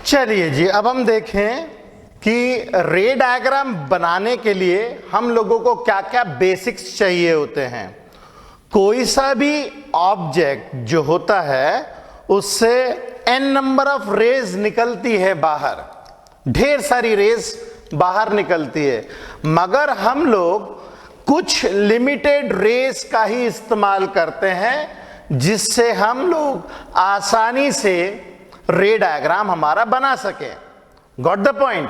चलिए जी, अब हम देखें कि रे डायग्राम बनाने के लिए हम लोगों को क्या क्या बेसिक्स चाहिए होते हैं। कोई सा भी ऑब्जेक्ट जो होता है उससे n नंबर ऑफ रेज निकलती है बाहर, ढेर सारी रेज बाहर निकलती है, मगर हम लोग कुछ लिमिटेड रेज का ही इस्तेमाल करते हैं जिससे हम लोग आसानी से रे डायग्राम हमारा बना सके। Got the point.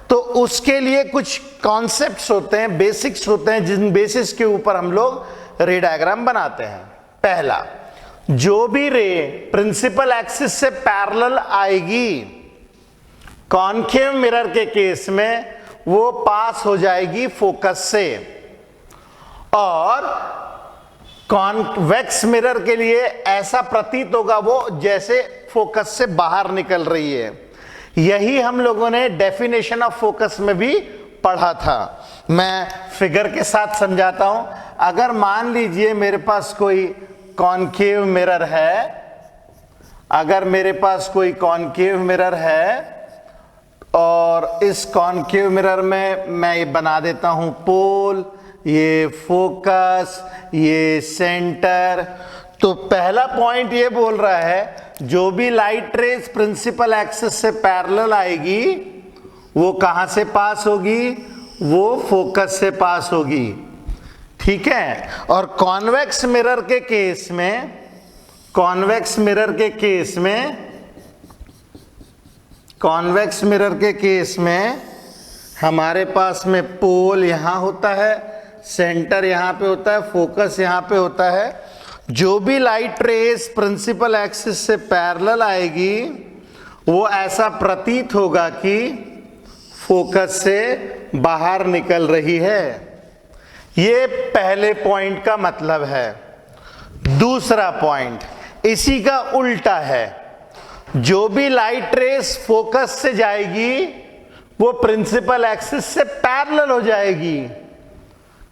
तो उसके लिए कुछ कॉन्सेप्ट्स होते हैं, बेसिक्स होते हैं, जिन बेसिस के ऊपर हम लोग रे डायग्राम बनाते हैं। पहला, जो भी रे प्रिंसिपल एक्सिस से पैरेलल आएगी कॉनकेव मिरर के केस में वो पास हो जाएगी फोकस से, और कॉन्वेक्स मिरर के लिए ऐसा प्रतीत होगा वो जैसे फोकस से बाहर निकल रही है। यही हम लोगों ने डेफिनेशन ऑफ फोकस में भी पढ़ा था। मैं फिगर के साथ समझाता हूं। अगर मान लीजिए मेरे पास कोई कॉनकेव मिरर है, अगर मेरे पास कोई कॉनकेव मिरर है और इस कॉनकेव मिरर में मैं ये बना देता हूं पोल, ये फोकस, ये सेंटर, तो पहला पॉइंट ये बोल रहा है जो भी लाइट रेज प्रिंसिपल एक्सिस से पैरेलल आएगी वो कहां से पास होगी, वो फोकस से पास होगी। ठीक है। और कॉन्वेक्स मिरर के केस में, कॉन्वेक्स मिरर के केस में हमारे पास में पोल यहां होता है, सेंटर यहां पे होता है, फोकस यहां पे होता है। जो भी लाइट रेस प्रिंसिपल एक्सिस से पैरेलल आएगी वो ऐसा प्रतीत होगा कि फोकस से बाहर निकल रही है। ये पहले पॉइंट का मतलब है। दूसरा पॉइंट इसी का उल्टा है। जो भी लाइट रेस फोकस से जाएगी वो प्रिंसिपल एक्सिस से पैरेलल हो जाएगी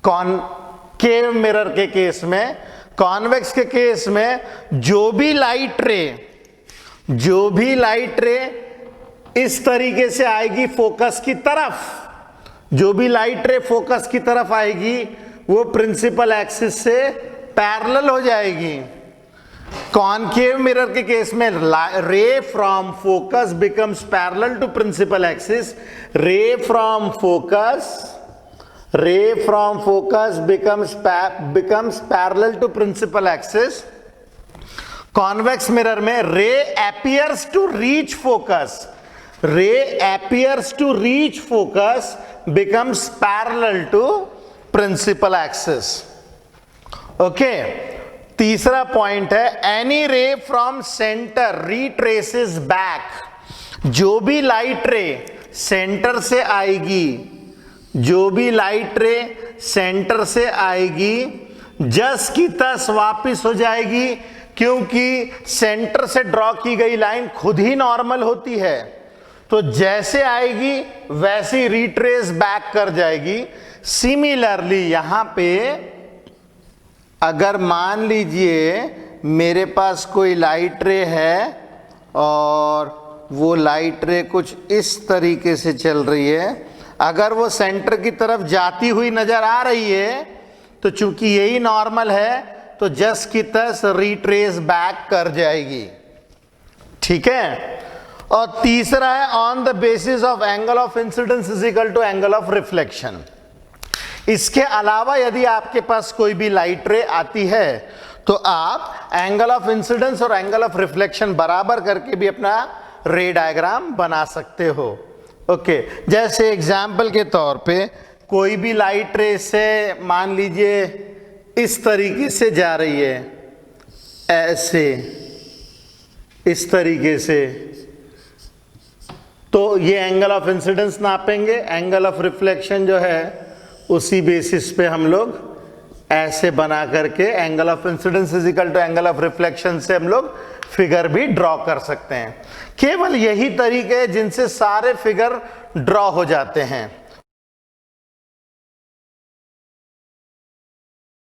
कॉनकेव मिरर के केस में। कॉन्वेक्स के केस में जो भी लाइट रे इस तरीके से आएगी फोकस की तरफ, जो भी लाइट रे फोकस की तरफ आएगी वो प्रिंसिपल एक्सिस से पैरेलल हो जाएगी। कॉनकेव मिरर के केस में ray from focus becomes parallel to principal axis, ray from focus becomes parallel to principal axis. Convex mirror में ray appears to reach focus becomes parallel to principal axis. Okay. तीसरा point है any ray from center retraces back. जो भी light रे centre से आएगी जस की तस वापस हो जाएगी, क्योंकि सेंटर से ड्रॉ की गई लाइन खुद ही नॉर्मल होती है, तो जैसे आएगी वैसी रिट्रेस बैक कर जाएगी। सिमिलरली यहां पे अगर मान लीजिए मेरे पास कोई लाइट रे है और वो लाइट रे कुछ इस तरीके से चल रही है, अगर वो सेंटर की तरफ जाती हुई नजर आ रही है तो चूंकि यही नॉर्मल है तो जस की तस रिट्रेस बैक कर जाएगी। ठीक है। और तीसरा है on the basis of angle of incidence is equal to angle of reflection. इसके अलावा यदि आपके पास कोई भी लाइट रे आती है तो आप एंगल ऑफ इंसिडेंस और एंगल ऑफ रिफ्लेक्शन बराबर करके भी अपना रे डायग्राम बना सकते हो। ओके। जैसे एग्जाम्पल के तौर पे कोई भी लाइट रे से मान लीजिए इस तरीके से जा रही है, ऐसे इस तरीके से, तो ये एंगल ऑफ इंसिडेंस नापेंगे। एंगल ऑफ रिफ्लेक्शन जो है उसी बेसिस पे हम लोग ऐसे बना करके angle of incidence is equal to angle of reflection से हम लोग फिगर भी ड्रॉ कर सकते हैं। केवल यही तरीके हैं जिनसे सारे फिगर ड्रॉ हो जाते हैं।